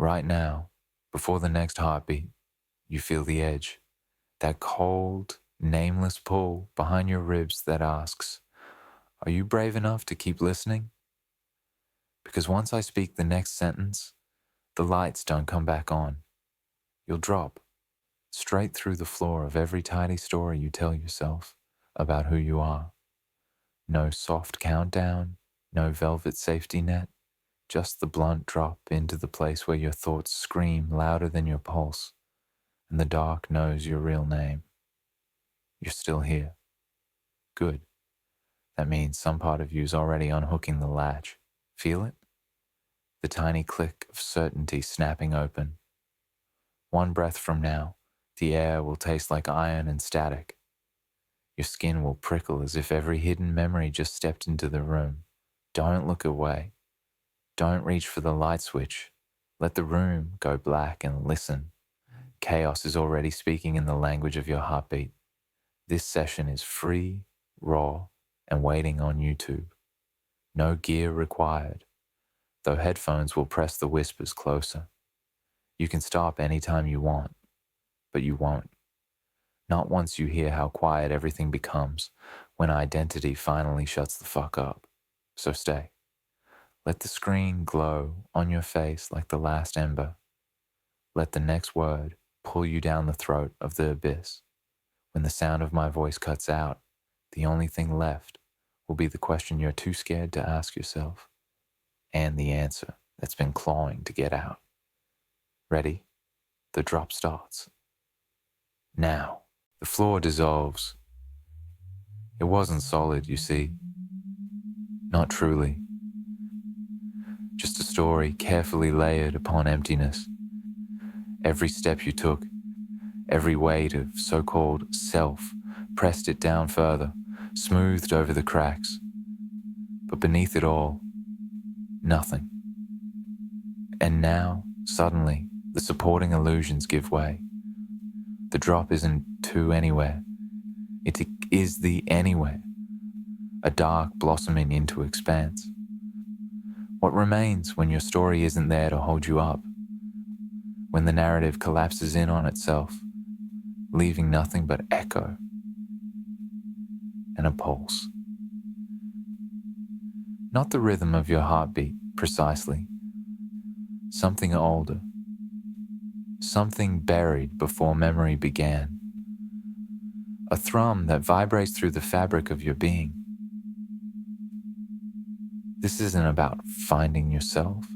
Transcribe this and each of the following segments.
Right now, before the next heartbeat, you feel the edge, that cold, nameless pull behind your ribs that asks, are you brave enough to keep listening? Because once I speak the next sentence, the lights don't come back on. You'll drop straight through the floor of every tidy story you tell yourself about who you are. No soft countdown, no velvet safety net, just the blunt drop into the place where your thoughts scream louder than your pulse, and the dark knows your real name. You're still here. Good. That means some part of you's already unhooking the latch. Feel it? The tiny click of certainty snapping open. One breath from now, the air will taste like iron and static. Your skin will prickle as if every hidden memory just stepped into the room. Don't look away. Don't reach for the light switch. Let the room go black and listen. Chaos is already speaking in the language of your heartbeat. This session is free, raw, and waiting on YouTube. No gear required, though headphones will press the whispers closer. You can stop anytime you want, but you won't. Not once you hear how quiet everything becomes when identity finally shuts the fuck up. So stay. Let the screen glow on your face like the last ember. Let the next word pull you down the throat of the abyss. When the sound of my voice cuts out, the only thing left will be the question you're too scared to ask yourself, and the answer that's been clawing to get out. Ready? The drop starts. Now, the floor dissolves. It wasn't solid, you see. Not truly. Just a story carefully layered upon emptiness. Every step you took, every weight of so-called self pressed it down further, smoothed over the cracks. But beneath it all, nothing. And now, suddenly, the supporting illusions give way. The drop isn't to anywhere. It is the anywhere, a dark blossoming into expanse. What remains when your story isn't there to hold you up? When the narrative collapses in on itself, leaving nothing but echo and a pulse. Not the rhythm of your heartbeat, precisely. Something older. Something buried before memory began. A thrum that vibrates through the fabric of your being. This isn't about finding yourself.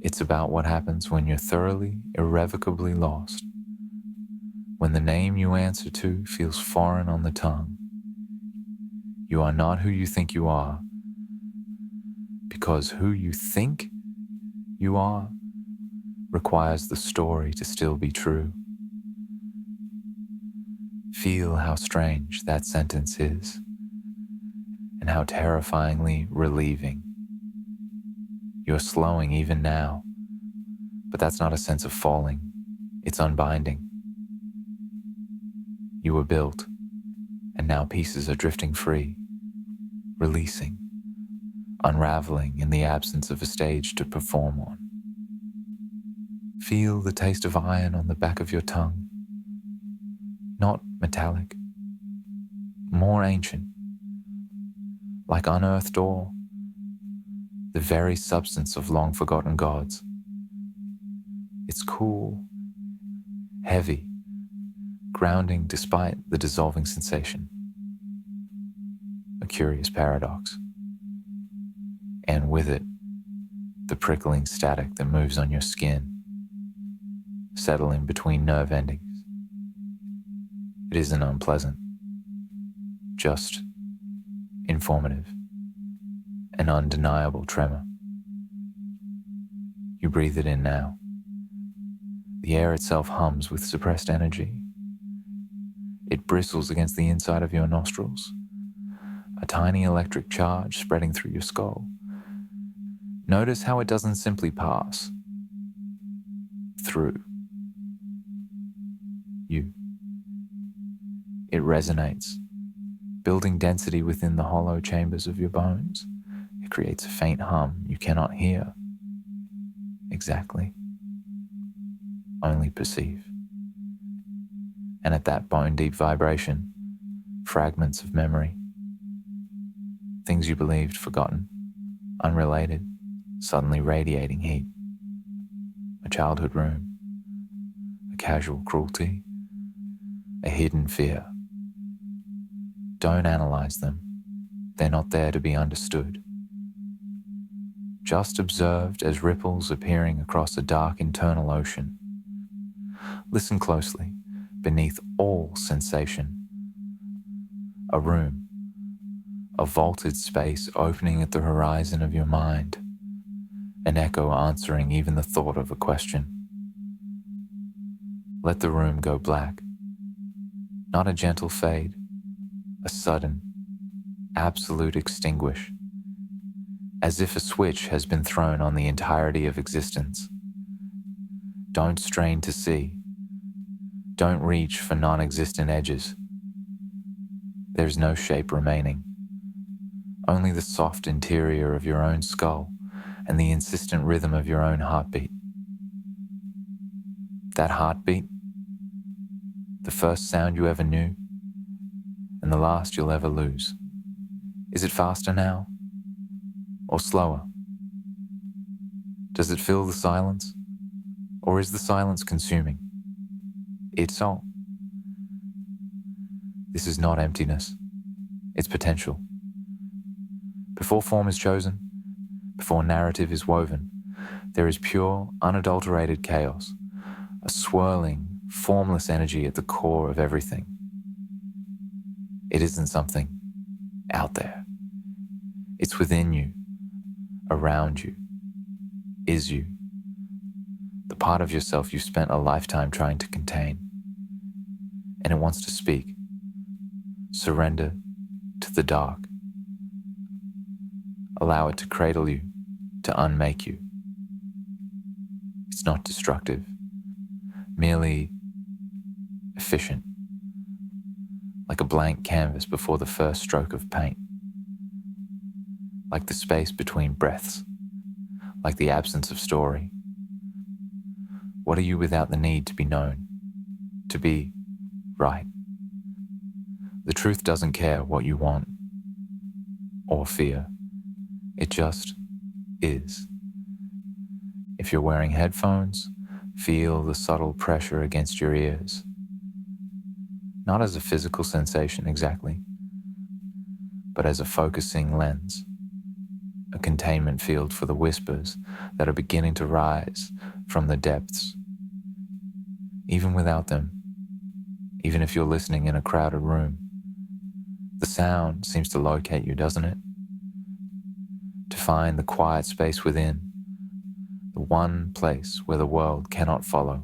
It's about what happens when you're thoroughly, irrevocably lost. When the name you answer to feels foreign on the tongue. You are not who you think you are, because who you think you are requires the story to still be true. Feel how strange that sentence is, and how terrifyingly relieving. You're slowing even now, but that's not a sense of falling, it's unbinding. You were built, and now pieces are drifting free, releasing, unraveling in the absence of a stage to perform on. Feel the taste of iron on the back of your tongue. Not metallic, more ancient, like unearthed ore, the very substance of long-forgotten gods. It's cool, heavy, grounding despite the dissolving sensation. A curious paradox. And with it, the prickling static that moves on your skin, settling between nerve endings. It isn't unpleasant, just informative, an undeniable tremor. You breathe it in now. The air itself hums with suppressed energy. It bristles against the inside of your nostrils, a tiny electric charge spreading through your skull. Notice how it doesn't simply pass through you. It resonates, building density within the hollow chambers of your bones. It creates a faint hum you cannot hear. Exactly. only perceive. And at that bone-deep vibration, fragments of memory, things you believed forgotten, unrelated, suddenly radiating heat. A childhood room, a casual cruelty, a hidden fear. Don't analyze them. They're not there to be understood. Just observed as ripples appearing across a dark internal ocean. Listen closely, beneath all sensation. A room, a vaulted space opening at the horizon of your mind, an echo answering even the thought of a question. Let the room go black. Not a gentle fade, a sudden, absolute extinguish, as if a switch has been thrown on the entirety of existence. Don't strain to see. Don't reach for non-existent edges. There's no shape remaining. Only the soft interior of your own skull and the insistent rhythm of your own heartbeat. That heartbeat, the first sound you ever knew, and the last you'll ever lose. Is it faster now? Or slower? Does it fill the silence? Or is the silence consuming? It's all. This is not emptiness. It's potential. Before form is chosen, before narrative is woven, there is pure, unadulterated chaos, a swirling, formless energy at the core of everything. It isn't something out there. It's within you, around you, is you, the part of yourself you've spent a lifetime trying to contain. And it wants to speak. Surrender to the dark. Allow it to cradle you, to unmake you. It's not destructive, merely efficient, like a blank canvas before the first stroke of paint, like the space between breaths, like the absence of story. What are you without the need to be known, to be right? The truth doesn't care what you want or fear. It just is. If you're wearing headphones, feel the subtle pressure against your ears. Not as a physical sensation exactly, but as a focusing lens, a containment field for the whispers that are beginning to rise from the depths. Even without them, even if you're listening in a crowded room, the sound seems to locate you, doesn't it? To find the quiet space within, the one place where the world cannot follow.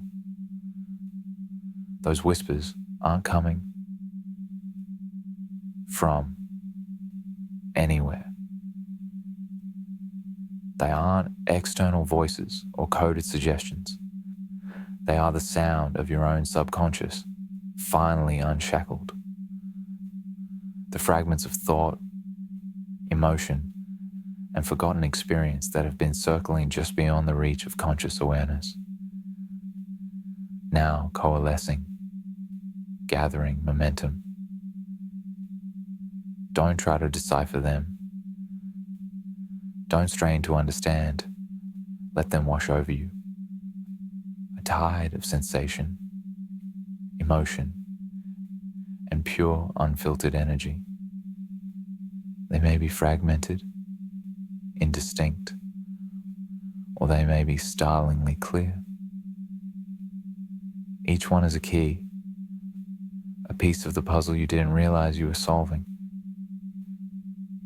Those whispers aren't coming from anywhere. They aren't external voices or coded suggestions. They are the sound of your own subconscious, finally unshackled. The fragments of thought, emotion, and forgotten experience that have been circling just beyond the reach of conscious awareness. Now coalescing, gathering momentum. Don't try to decipher them. Don't strain to understand. Let them wash over you. A tide of sensation, emotion, and pure, unfiltered energy. They may be fragmented, indistinct, or they may be startlingly clear. Each one is a key, a piece of the puzzle you didn't realize you were solving.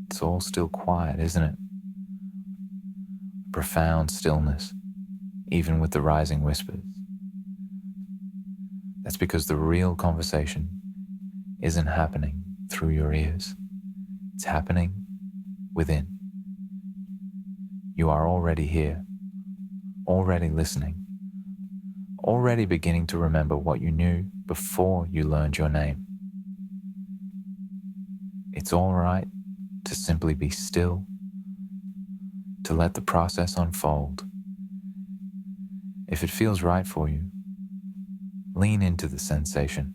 It's all still quiet, isn't it? Profound stillness, even with the rising whispers. That's because the real conversation isn't happening through your ears. It's happening within. You are already here, already listening, already beginning to remember what you knew before you learned your name. It's all right to simply be still, to let the process unfold. If it feels right for you, Lean into the sensation,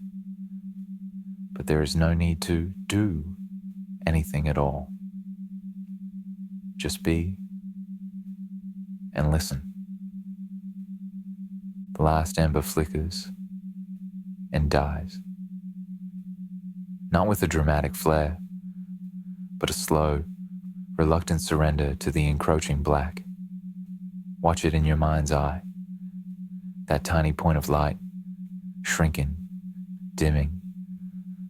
but there is no need to do anything at all. Just be and listen. The last ember flickers and dies, not with a dramatic flare, but a slow, reluctant surrender to the encroaching black. Watch it in your mind's eye, that tiny point of light, shrinking, dimming,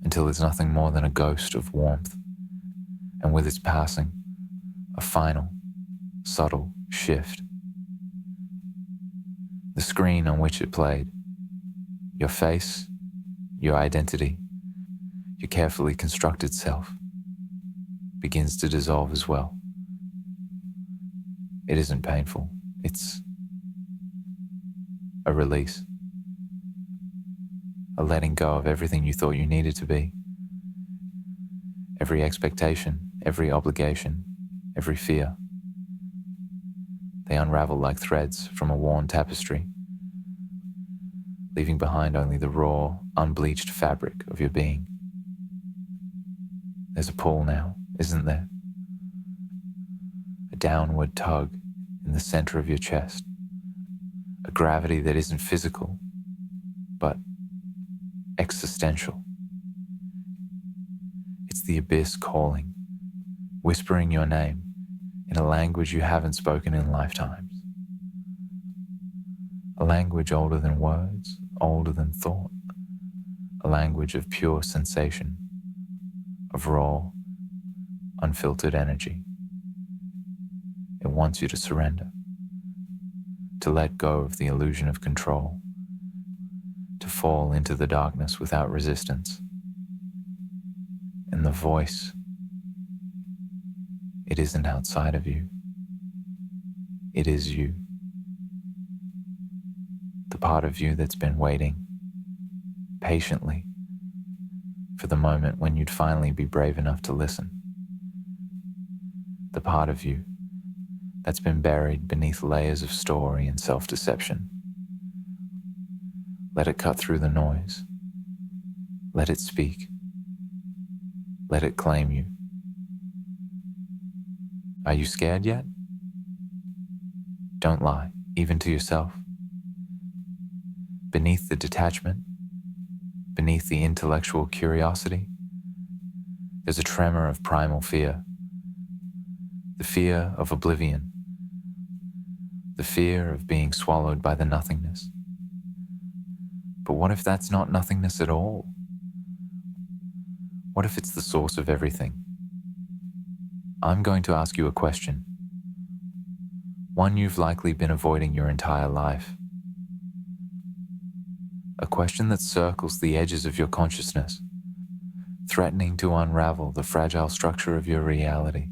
until it's nothing more than a ghost of warmth, and with its passing, a final, subtle shift. The screen on which it played, your face, your identity, your carefully constructed self, begins to dissolve as well. It isn't painful, it's a release, a letting go of everything you thought you needed to be, every expectation, every obligation, every fear. They unravel like threads from a worn tapestry, leaving behind only the raw, unbleached fabric of your being. There's a pull now, isn't there? A downward tug in the center of your chest, a gravity that isn't physical, but existential. It's the abyss calling, whispering your name in a language you haven't spoken in lifetimes. A language older than words, older than thought. A language of pure sensation, of raw, unfiltered energy. It wants you to surrender, to let go of the illusion of control, to fall into the darkness without resistance. And the voice, it isn't outside of you. It is you. The part of you that's been waiting patiently for the moment when you'd finally be brave enough to listen. The part of you that's been buried beneath layers of story and self-deception. Let it cut through the noise. Let it speak. Let it claim you. Are you scared yet? Don't lie, even to yourself. Beneath the detachment, beneath the intellectual curiosity, there's a tremor of primal fear. The fear of oblivion. The fear of being swallowed by the nothingness. But what if that's not nothingness at all? What if it's the source of everything? I'm going to ask you a question. One you've likely been avoiding your entire life. A question that circles the edges of your consciousness, threatening to unravel the fragile structure of your reality.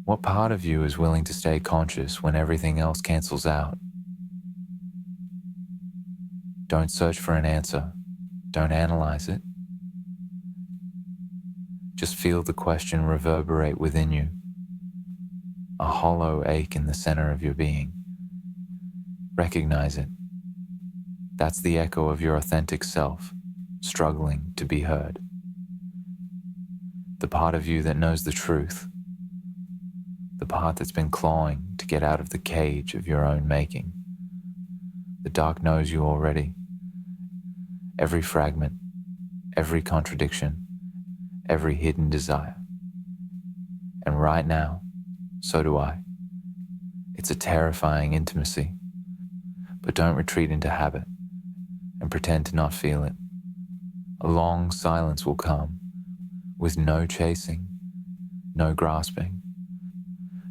What part of you is willing to stay conscious when everything else cancels out? Don't search for an answer. Don't analyze it. Just feel the question reverberate within you, a hollow ache in the center of your being. Recognize it. That's the echo of your authentic self, struggling to be heard. The part of you that knows the truth, the part that's been clawing to get out of the cage of your own making. The dark knows you already. Every fragment, every contradiction, every hidden desire. And right now, so do I. It's a terrifying intimacy, but don't retreat into habit and pretend to not feel it. A long silence will come with no chasing, no grasping.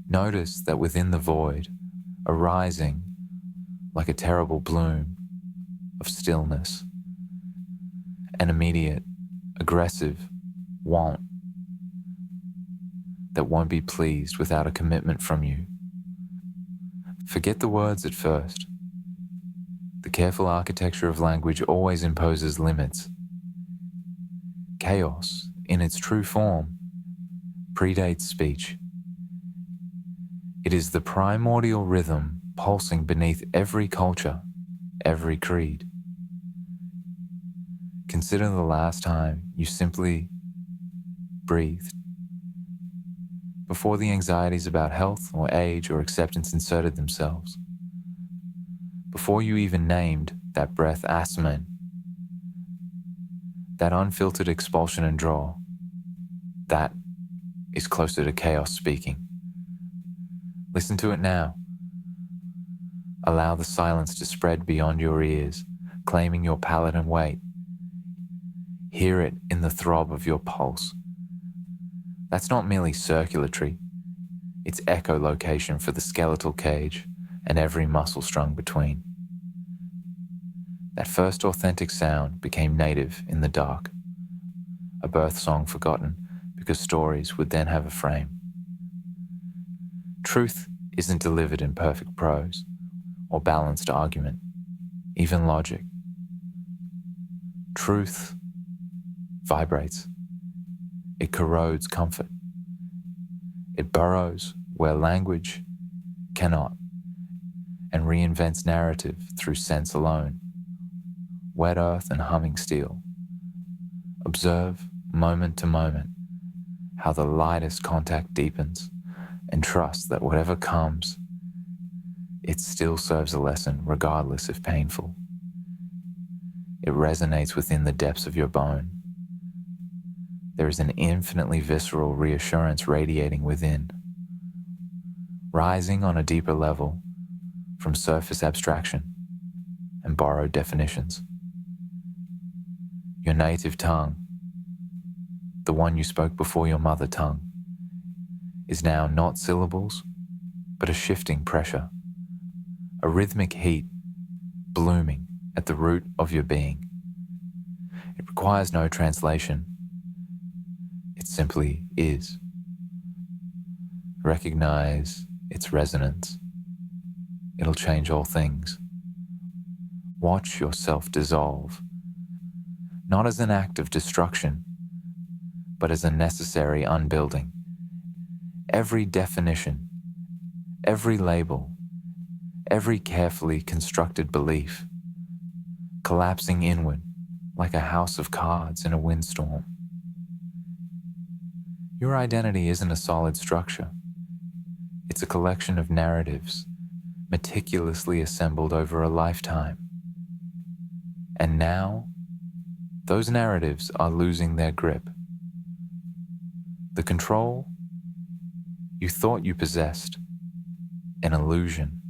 Notice that within the void, arising like a terrible bloom of stillness, an immediate, aggressive want that won't be pleased without a commitment from you. Forget the words at first. The careful architecture of language always imposes limits. Chaos, in its true form, predates speech. It is the primordial rhythm pulsing beneath every culture, every creed. Consider the last time you simply breathed, before the anxieties about health or age or acceptance inserted themselves, before you even named that breath asmen, that unfiltered expulsion and draw. That is closer to chaos speaking. Listen to it now. Allow the silence to spread beyond your ears, claiming your palate and weight. Hear it in the throb of your pulse. That's not merely circulatory, it's echolocation for the skeletal cage and every muscle strung between. That first authentic sound became native in the dark, a birth song forgotten because stories would then have a frame. Truth isn't delivered in perfect prose or balanced argument, even logic. Truth vibrates. It corrodes comfort. It burrows where language cannot and reinvents narrative through sense alone. Wet earth and humming steel. Observe moment to moment how the lightest contact deepens, and trust that whatever comes, it still serves a lesson regardless if painful. It resonates within the depths of your bone. There is an infinitely visceral reassurance radiating within, rising on a deeper level from surface abstraction and borrowed definitions. Your native tongue, the one you spoke before your mother tongue, is now not syllables, but a shifting pressure, a rhythmic heat blooming at the root of your being. It requires no translation. It simply is. Recognize its resonance. It'll change all things. Watch yourself dissolve, not as an act of destruction, but as a necessary unbuilding. Every definition, every label, every carefully constructed belief, collapsing inward like a house of cards in a windstorm. Your identity isn't a solid structure. It's a collection of narratives meticulously assembled over a lifetime. And now, those narratives are losing their grip. The control you thought you possessed, an illusion,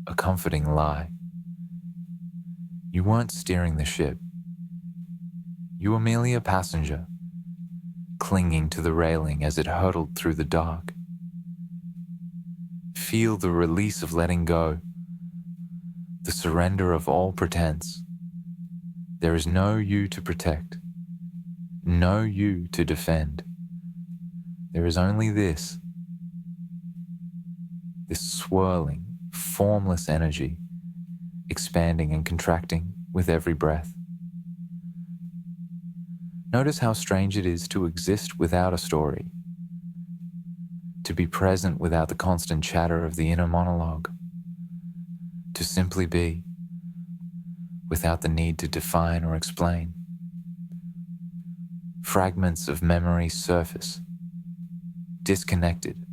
a comforting lie. You weren't steering the ship. You were merely a passenger, clinging to the railing as it hurtled through the dark. Feel the release of letting go, the surrender of all pretense. There is no you to protect, no you to defend. There is only this swirling, formless energy, expanding and contracting with every breath. Notice how strange it is to exist without a story, to be present without the constant chatter of the inner monologue, to simply be without the need to define or explain. Fragments of memory surface, disconnected,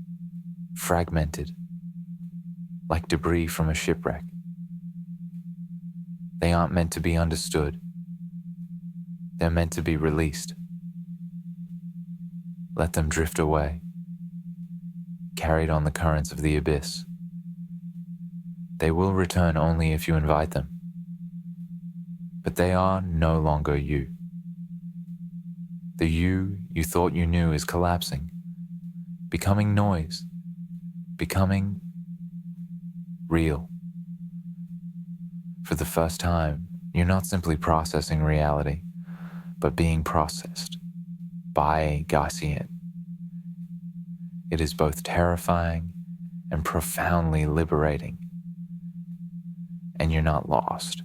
fragmented, like debris from a shipwreck. They aren't meant to be understood. They're meant to be released. Let them drift away, carried on the currents of the abyss. They will return only if you invite them. But they are no longer you. The you thought you knew is collapsing, becoming noise, becoming real. For the first time, you're not simply processing reality, but being processed by a Gaussian. It is both terrifying and profoundly liberating. And you're not lost.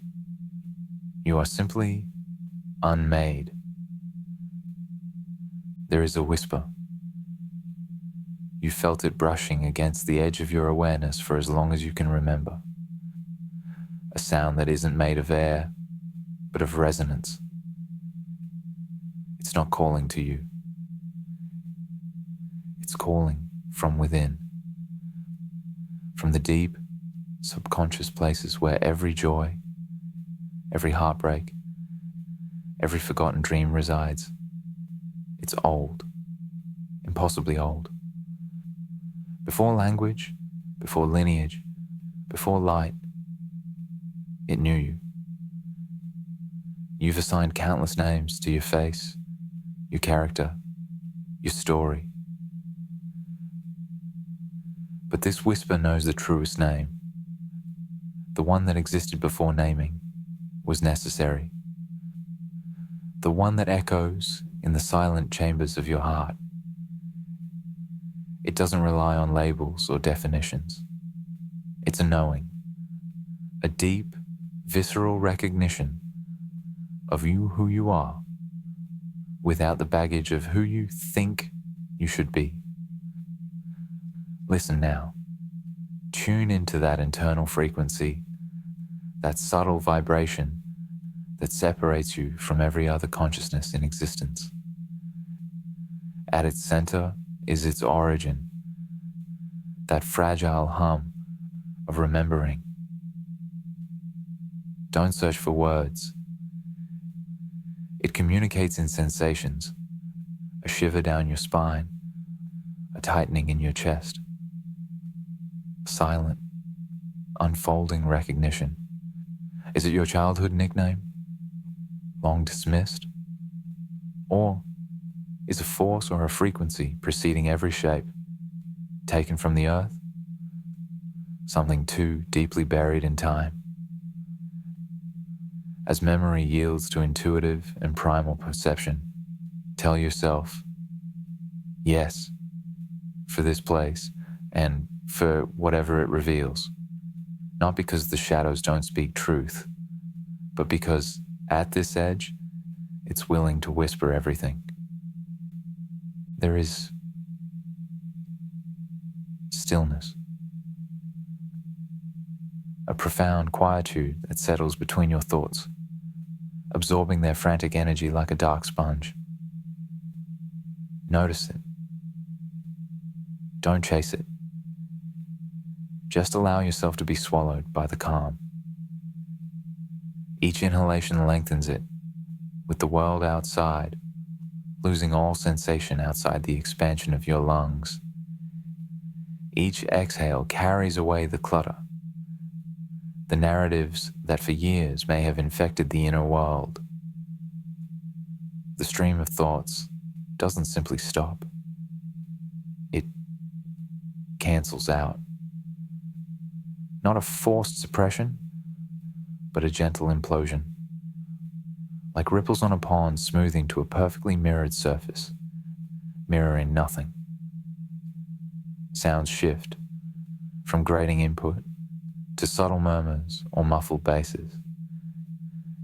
You are simply unmade. There is a whisper. You felt it brushing against the edge of your awareness for as long as you can remember. a sound that isn't made of air, but of resonance. It's not calling to you. It's calling from within, from the deep, subconscious places where every joy, every heartbreak, every forgotten dream resides. It's old, impossibly old. Before language, before lineage, before light, it knew you. You've assigned countless names to your face, your character, your story. But this whisper knows the truest name. The one that existed before naming was necessary. The one that echoes in the silent chambers of your heart. It doesn't rely on labels or definitions. It's a knowing, a deep, visceral recognition of you who you are, without the baggage of who you think you should be. Listen now. Tune into that internal frequency, that subtle vibration that separates you from every other consciousness in existence. At its center is its origin, that fragile hum of remembering. Don't search for words. It communicates in sensations, a shiver down your spine, a tightening in your chest, silent, unfolding recognition. Is it your childhood nickname, long dismissed? Or is a force or a frequency preceding every shape, taken from the earth? Something too deeply buried in time? As memory yields to intuitive and primal perception, tell yourself, yes, for this place and for whatever it reveals. Not because the shadows don't speak truth, but because at this edge, it's willing to whisper everything. There is stillness, a profound quietude that settles between your thoughts, absorbing their frantic energy like a dark sponge. Notice it. Don't chase it. Just allow yourself to be swallowed by the calm. Each inhalation lengthens it, with the world outside, losing all sensation outside the expansion of your lungs. Each exhale carries away the clutter, the narratives that for years may have infected the inner world. The stream of thoughts doesn't simply stop. It cancels out. Not a forced suppression, but a gentle implosion, like ripples on a pond smoothing to a perfectly mirrored surface, mirroring nothing. Sounds shift from grating input to subtle murmurs or muffled basses,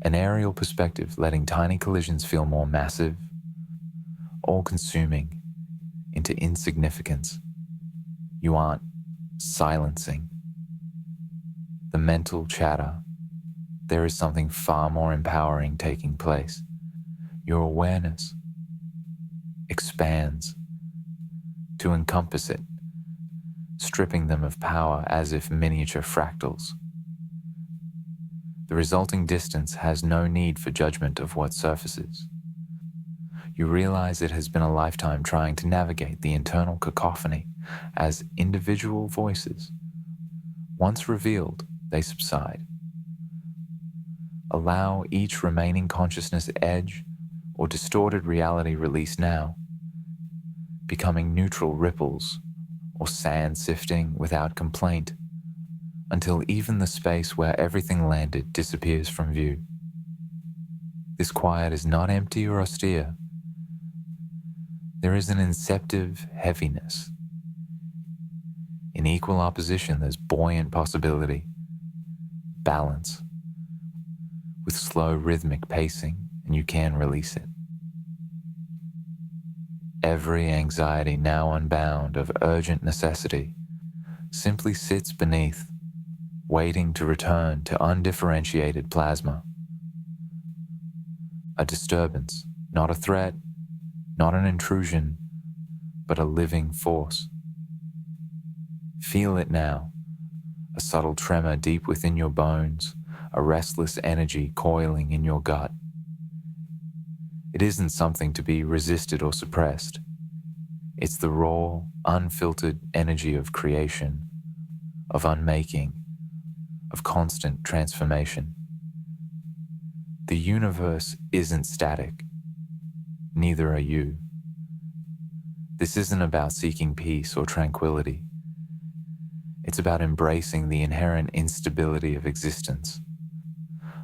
an aerial perspective letting tiny collisions feel more massive, all-consuming into insignificance. You aren't silencing the mental chatter. There is something far more empowering taking place. Your awareness expands to encompass it, stripping them of power as if miniature fractals. The resulting distance has no need for judgment of what surfaces. You realize it has been a lifetime trying to navigate the internal cacophony as individual voices. Once revealed, they subside. Allow each remaining consciousness edge or distorted reality release now, becoming neutral ripples or sand sifting without complaint, until even the space where everything landed disappears from view. This quiet is not empty or austere. There is an inceptive heaviness. In equal opposition, there's buoyant possibility, balance, with slow rhythmic pacing, and you can release it. Every anxiety now unbound of urgent necessity simply sits beneath, waiting to return to undifferentiated plasma. A disturbance, not a threat, not an intrusion, but a living force. Feel it now, a subtle tremor deep within your bones, a restless energy coiling in your gut. It isn't something to be resisted or suppressed. It's the raw, unfiltered energy of creation, of unmaking, of constant transformation. The universe isn't static. Neither are you. This isn't about seeking peace or tranquility. It's about embracing the inherent instability of existence,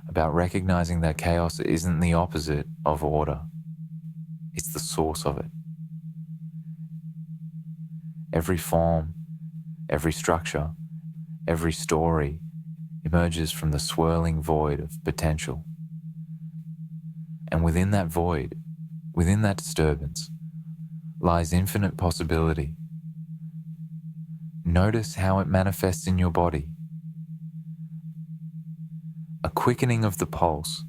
about recognizing that chaos isn't the opposite of order. It's the source of it. Every form, every structure, every story emerges from the swirling void of potential. And within that void, within that disturbance, lies infinite possibility. Notice how it manifests in your body. A quickening of the pulse,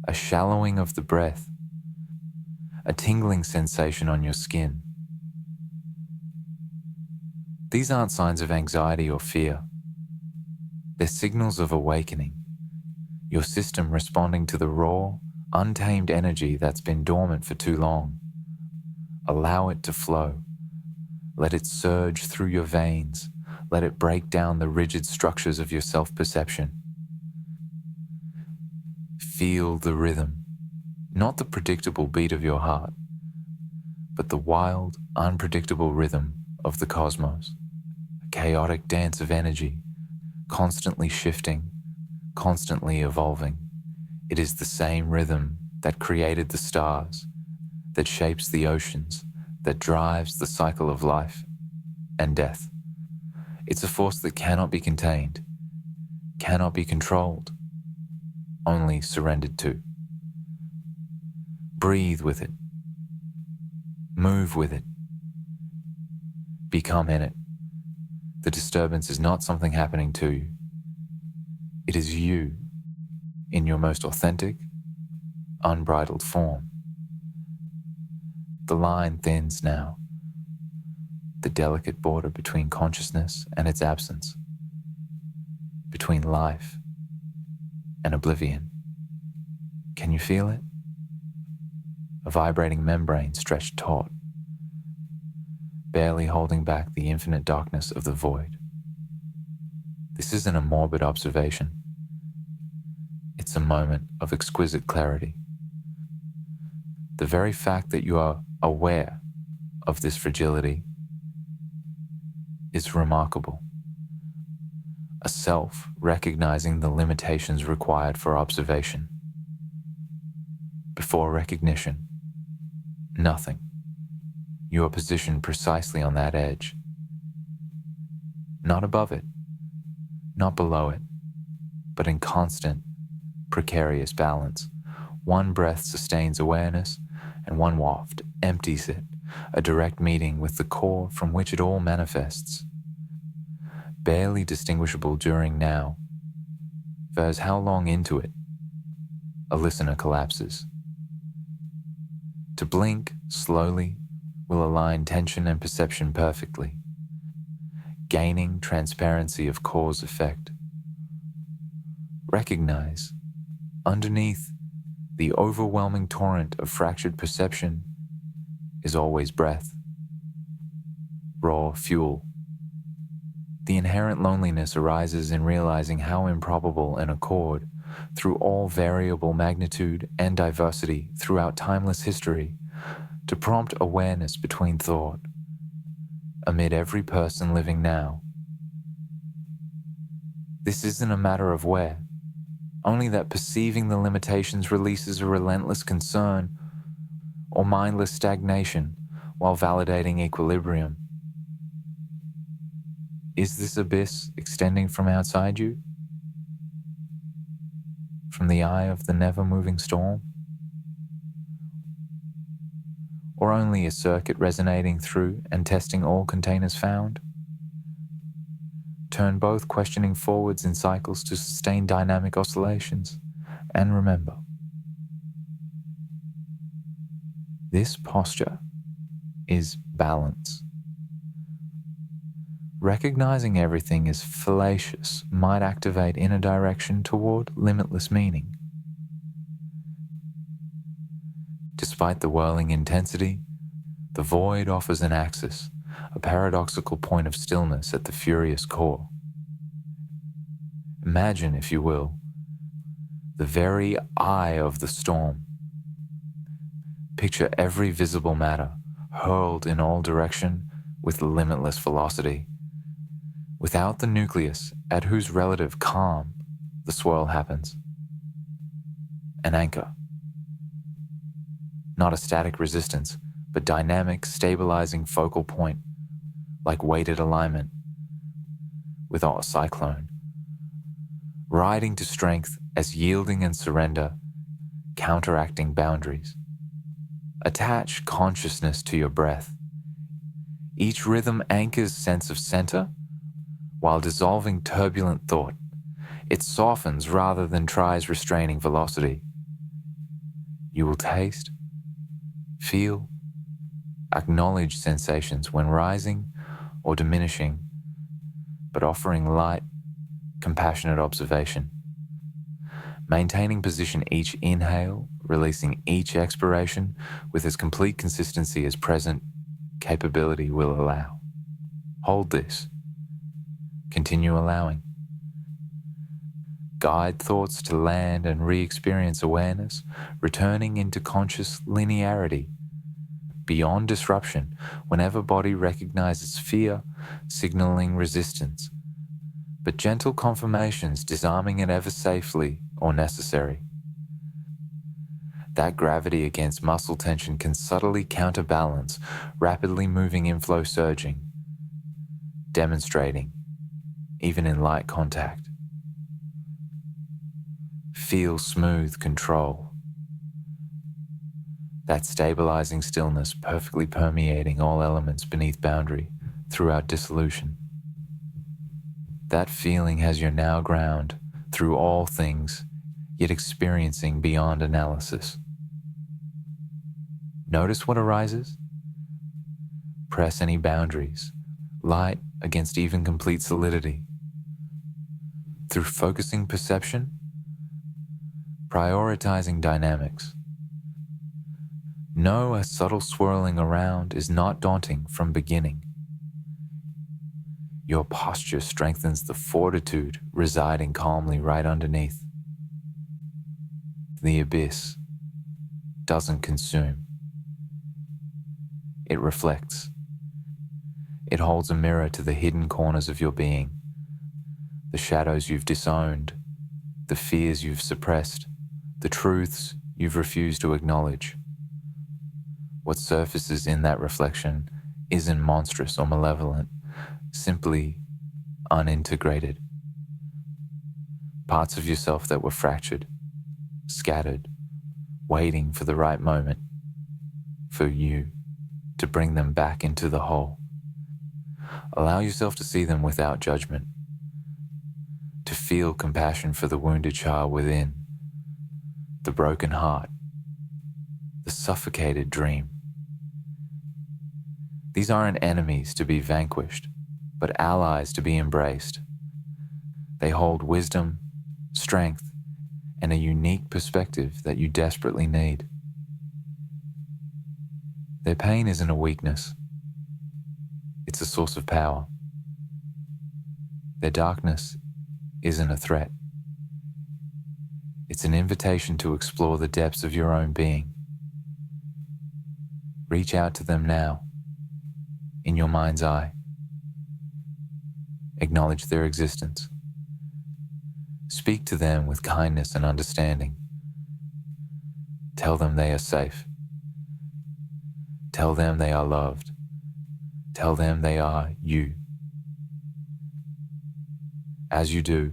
a shallowing of the breath, a tingling sensation on your skin. These aren't signs of anxiety or fear. They're signals of awakening, your system responding to the raw, untamed energy that's been dormant for too long. Allow it to flow. Let it surge through your veins. Let it break down the rigid structures of your self-perception. Feel the rhythm, not the predictable beat of your heart, but the wild, unpredictable rhythm of the cosmos, a chaotic dance of energy, constantly shifting, constantly evolving. It is the same rhythm that created the stars, that shapes the oceans, that drives the cycle of life and death. It's a force that cannot be contained, cannot be controlled, only surrendered to. Breathe with it. Move with it. Become in it. The disturbance is not something happening to you. It is you in your most authentic, unbridled form. The line thins now, the delicate border between consciousness and its absence, between life and oblivion. Can you feel it? A vibrating membrane stretched taut, barely holding back the infinite darkness of the void. This isn't a morbid observation. It's a moment of exquisite clarity. The very fact that you are aware of this fragility is remarkable. A self recognizing the limitations required for observation. Before recognition, nothing. You are positioned precisely on that edge. Not above it, not below it, but in constant, precarious balance. One breath sustains awareness, and one waft empties it, a direct meeting with the core from which it all manifests. Barely distinguishable during now, for as how long into it, a listener collapses. To blink slowly will align tension and perception perfectly, gaining transparency of cause-effect. Recognize, underneath the overwhelming torrent of fractured perception is always breath, raw fuel. The inherent loneliness arises in realizing how improbable an accord, through all variable magnitude and diversity throughout timeless history, to prompt awareness between thought, amid every person living now. This isn't a matter of where, only that perceiving the limitations releases a relentless concern or mindless stagnation while validating equilibrium. Is this abyss extending from outside you? From the eye of the never-moving storm? Or only a circuit resonating through and testing all containers found? Turn both questioning forwards in cycles to sustain dynamic oscillations. And remember, this posture is balance. Recognizing everything as fallacious might activate inner direction toward limitless meaning. Despite the whirling intensity, the void offers an axis, a paradoxical point of stillness at the furious core. Imagine, if you will, the very eye of the storm. Picture every visible matter hurled in all direction with limitless velocity, without the nucleus at whose relative calm the swirl happens. An anchor. Not a static resistance, but dynamic, stabilizing focal point, like weighted alignment without a cyclone. Riding to strength as yielding and surrender, counteracting boundaries. Attach consciousness to your breath. Each rhythm anchors sense of center while dissolving turbulent thought. It softens rather than tries restraining velocity. You will taste, feel, acknowledge sensations when rising or diminishing, but offering light, compassionate observation. Maintaining position each inhale, releasing each expiration with as complete consistency as present capability will allow. Hold this. Continue allowing. Guide thoughts to land and re-experience awareness, returning into conscious linearity. Beyond disruption, whenever body recognizes fear, signaling resistance, but gentle confirmations disarming it ever safely or necessary. That gravity against muscle tension can subtly counterbalance rapidly moving inflow surging, demonstrating, even in light contact. Feel smooth control. That stabilizing stillness perfectly permeating all elements beneath boundary throughout dissolution. That feeling has your now ground through all things, yet experiencing beyond analysis. Notice what arises. Press any boundaries, light against even complete solidity. Through focusing perception, prioritizing dynamics. Know a subtle swirling around is not daunting from beginning. Your posture strengthens the fortitude residing calmly right underneath. The abyss doesn't consume. It reflects. It holds a mirror to the hidden corners of your being, the shadows you've disowned, the fears you've suppressed, the truths you've refused to acknowledge. What surfaces in that reflection isn't monstrous or malevolent, simply unintegrated. Parts of yourself that were fractured, scattered, waiting for the right moment, for you to bring them back into the whole. Allow yourself to see them without judgment, to feel compassion for the wounded child within, the broken heart, the suffocated dream. These aren't enemies to be vanquished, but allies to be embraced. They hold wisdom, strength, and a unique perspective that you desperately need. Their pain isn't a weakness. It's a source of power. Their darkness isn't a threat. It's an invitation to explore the depths of your own being. Reach out to them now, in your mind's eye. Acknowledge their existence. Speak to them with kindness and understanding. Tell them they are safe. Tell them they are loved. Tell them they are you. As you do,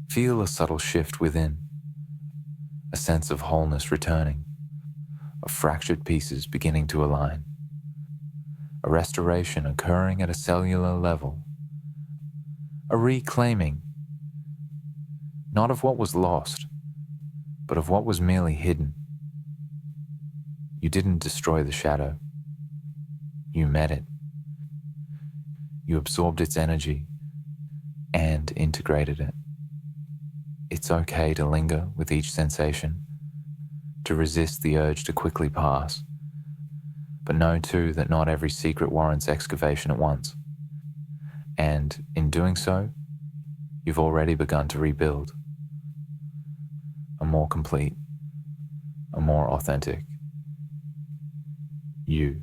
feel a subtle shift within, a sense of wholeness returning, of fractured pieces beginning to align, a restoration occurring at a cellular level, a reclaiming, not of what was lost, but of what was merely hidden. You didn't destroy the shadow. You met it. You absorbed its energy and integrated it. It's okay to linger with each sensation, to resist the urge to quickly pass, but know too that not every secret warrants excavation at once. And in doing so, you've already begun to rebuild a more complete, a more authentic you.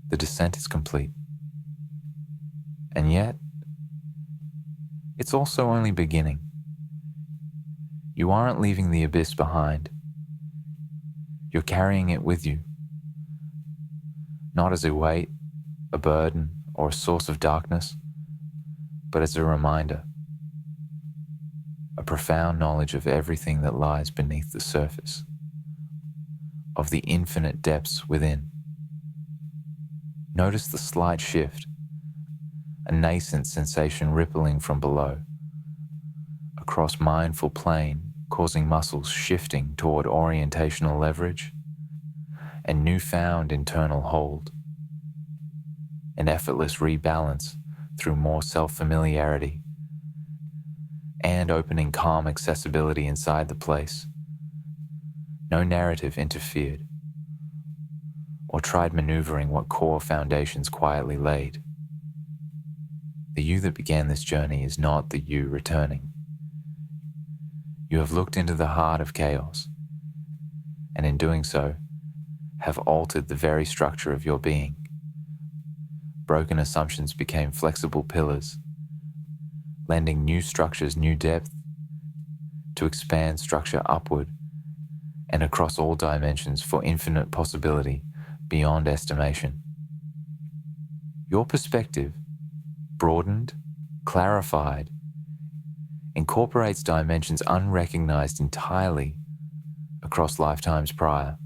The descent is complete. And yet, it's also only beginning. You aren't leaving the abyss behind. You're carrying it with you, not as a weight, a burden, or a source of darkness, but as a reminder, a profound knowledge of everything that lies beneath the surface, of the infinite depths within. Notice the slight shift, a nascent sensation rippling from below, across mindful plane, causing muscles shifting toward orientational leverage and newfound internal hold, an effortless rebalance through more self-familiarity and opening calm accessibility inside the place. No narrative interfered or tried maneuvering what core foundations quietly laid. The you that began this journey is not the you returning. You have looked into the heart of chaos, and in doing so, have altered the very structure of your being. Broken assumptions became flexible pillars, lending new structures new depth to expand structure upward and across all dimensions for infinite possibility beyond estimation. Your perspective, broadened, clarified, incorporates dimensions unrecognized entirely across lifetimes prior.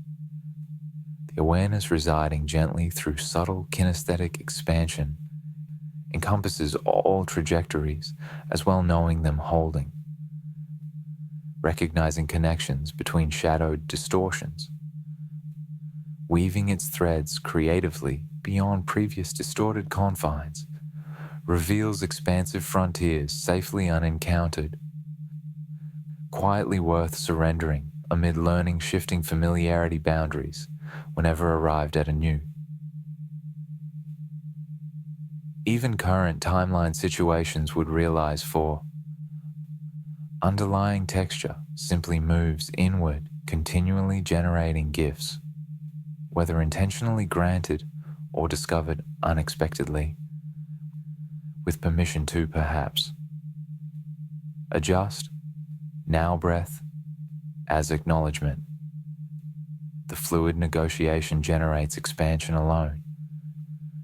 The awareness residing gently through subtle kinesthetic expansion encompasses all trajectories as well, knowing them holding, recognizing connections between shadowed distortions, weaving its threads creatively beyond previous distorted confines, reveals expansive frontiers safely unencountered, quietly worth surrendering amid learning shifting familiarity boundaries whenever arrived at anew. Even current timeline situations would realize for underlying texture simply moves inward, continually generating gifts, whether intentionally granted or discovered unexpectedly, with permission to perhaps adjust, now breath, as acknowledgement. The fluid negotiation generates expansion alone,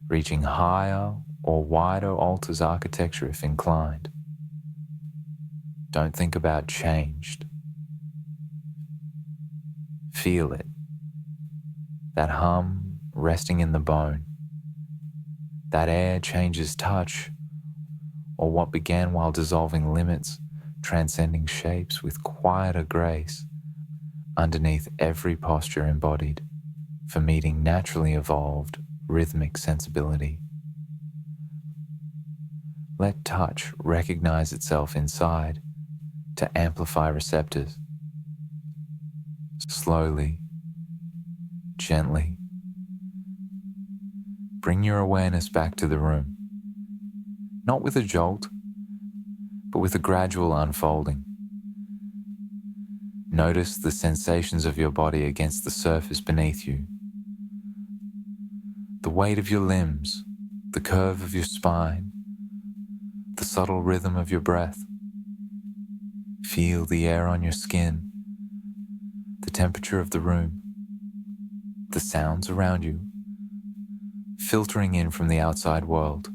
reaching higher or wider alters architecture if inclined. Don't think about changed. Feel it. That hum resting in the bone. That air changes touch, or what began while dissolving limits, transcending shapes with quieter grace, underneath every posture embodied, for meeting naturally evolved rhythmic sensibility. Let touch recognize itself inside to amplify receptors. Slowly, gently, bring your awareness back to the room, not with a jolt, but with a gradual unfolding. Notice the sensations of your body against the surface beneath you, the weight of your limbs, the curve of your spine, the subtle rhythm of your breath. Feel the air on your skin, the temperature of the room, the sounds around you, filtering in from the outside world.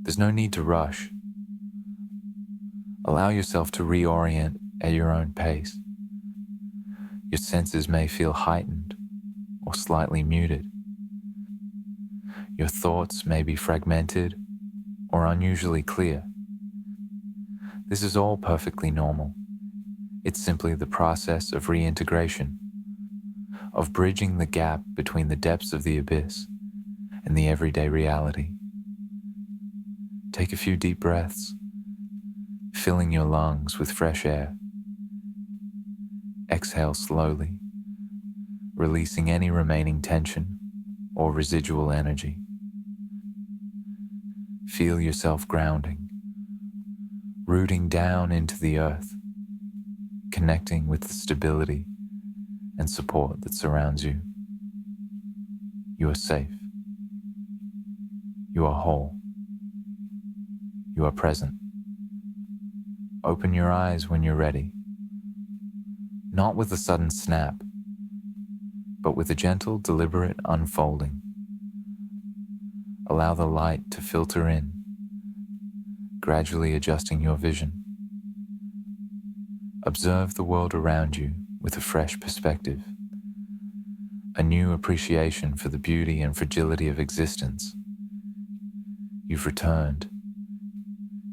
There's no need to rush. Allow yourself to reorient at your own pace. Your senses may feel heightened or slightly muted. Your thoughts may be fragmented or unusually clear. This is all perfectly normal. It's simply the process of reintegration, of bridging the gap between the depths of the abyss and the everyday reality. Take a few deep breaths, filling your lungs with fresh air. Exhale slowly, releasing any remaining tension or residual energy. Feel yourself grounding, rooting down into the earth, connecting with the stability and support that surrounds you. You are safe. You are whole. You are present. Open your eyes when you're ready, not with a sudden snap, but with a gentle, deliberate unfolding. Allow the light to filter in, gradually adjusting your vision. Observe the world around you with a fresh perspective, a new appreciation for the beauty and fragility of existence. You've returned,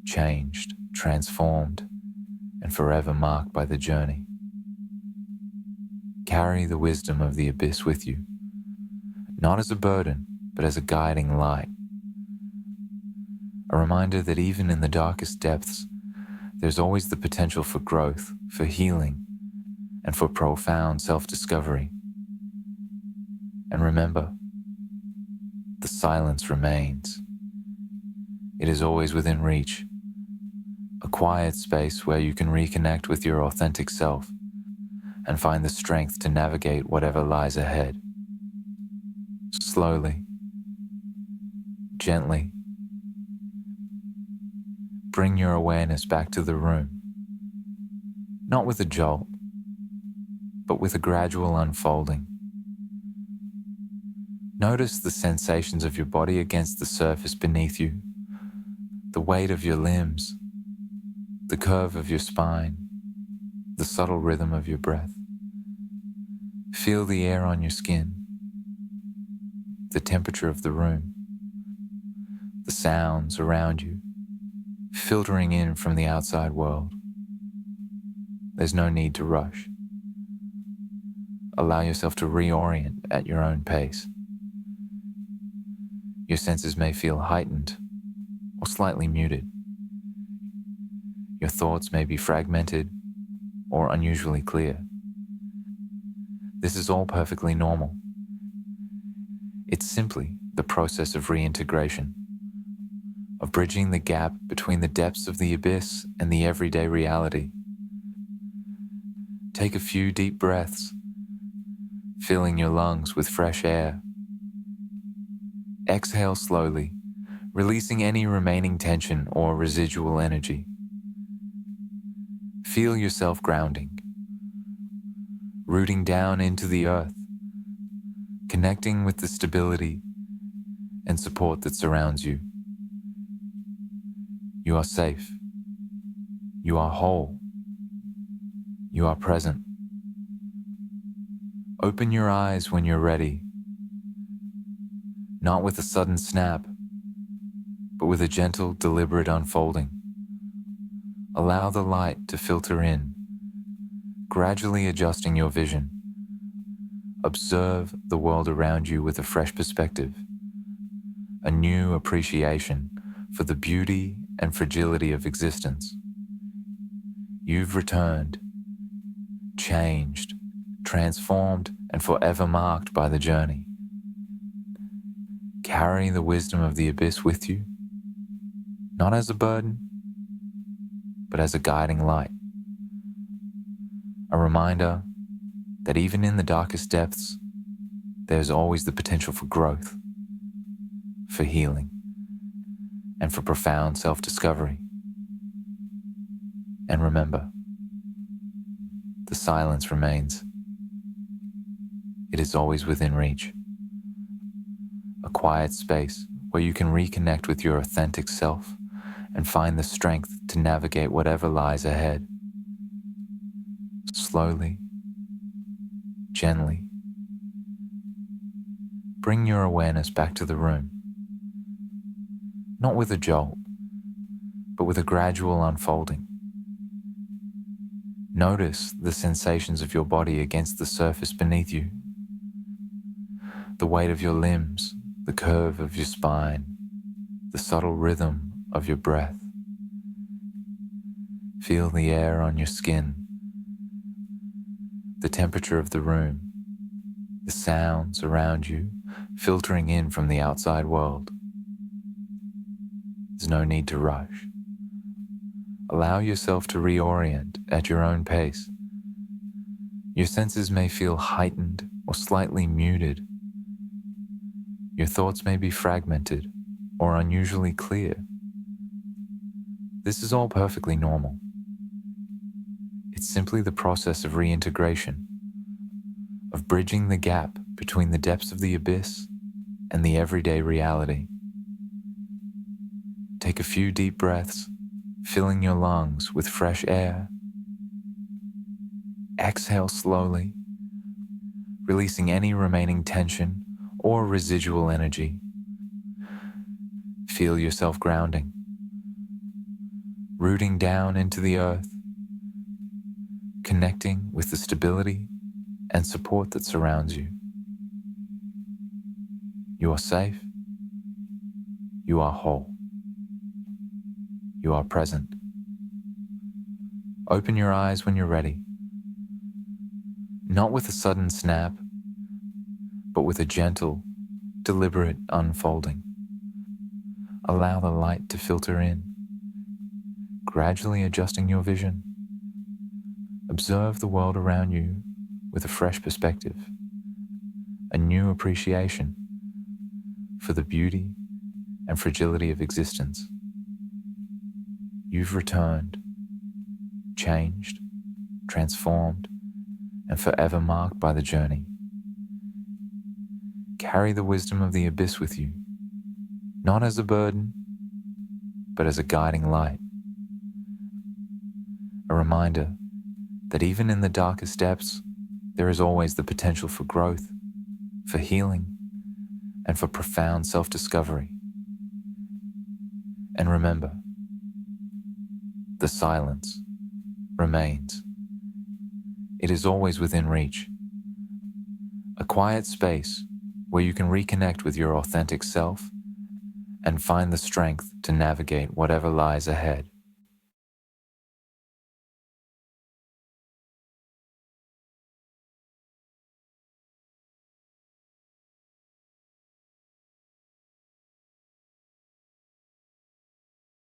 changed, transformed, and forever marked by the journey. Carry the wisdom of the abyss with you, not as a burden, but as a guiding light. A reminder that even in the darkest depths, there's always the potential for growth, for healing, and for profound self-discovery. And remember, the silence remains. It is always within reach, a quiet space where you can reconnect with your authentic self and find the strength to navigate whatever lies ahead. Slowly, gently, bring your awareness back to the room, not with a jolt, but with a gradual unfolding. Notice the sensations of your body against the surface beneath you, the weight of your limbs, the curve of your spine, the subtle rhythm of your breath. Feel the air on your skin, the temperature of the room, the sounds around you, filtering in from the outside world. There's no need to rush. Allow yourself to reorient at your own pace. Your senses may feel heightened or slightly muted. Your thoughts may be fragmented or unusually clear. This is all perfectly normal. It's simply the process of reintegration, of bridging the gap between the depths of the abyss and the everyday reality. Take a few deep breaths, filling your lungs with fresh air. Exhale slowly, releasing any remaining tension or residual energy. Feel yourself grounding, rooting down into the earth, connecting with the stability and support that surrounds you. You are safe. You are whole. You are present. Open your eyes when you're ready, not with a sudden snap, but with a gentle, deliberate unfolding. Allow the light to filter in, gradually adjusting your vision. Observe the world around you with a fresh perspective, a new appreciation for the beauty and fragility of existence. You've returned, changed, transformed, and forever marked by the journey. Carry the wisdom of the abyss with you, not as a burden, but as a guiding light. A reminder that even in the darkest depths, there's always the potential for growth, for healing, and for profound self-discovery. And remember, the silence remains. It is always within reach. A quiet space where you can reconnect with your authentic self and find the strength to navigate whatever lies ahead. Slowly, gently, bring your awareness back to the room, not with a jolt, but with a gradual unfolding. Notice the sensations of your body against the surface beneath you, the weight of your limbs, the curve of your spine, the subtle rhythm of your breath. Feel the air on your skin, the temperature of the room, the sounds around you filtering in from the outside world. There's no need to rush. Allow yourself to reorient at your own pace. Your senses may feel heightened or slightly muted. Your thoughts may be fragmented or unusually clear. This is all perfectly normal. It's simply the process of reintegration, of bridging the gap between the depths of the abyss and the everyday reality. Take a few deep breaths, filling your lungs with fresh air. Exhale slowly, releasing any remaining tension or residual energy. Feel yourself grounding, rooting down into the earth, connecting with the stability and support that surrounds you. You are safe. You are whole. You are present. Open your eyes when you're ready. Not with a sudden snap, but with a gentle, deliberate unfolding. Allow the light to filter in, gradually adjusting your vision. Observe the world around you with a fresh perspective, a new appreciation for the beauty and fragility of existence. You've returned, changed, transformed, and forever marked by the journey. Carry the wisdom of the abyss with you, not as a burden, but as a guiding light. A reminder that even in the darkest depths, there is always the potential for growth, for healing, and for profound self-discovery. And remember, the silence remains. It is always within reach. A quiet space where you can reconnect with your authentic self and find the strength to navigate whatever lies ahead.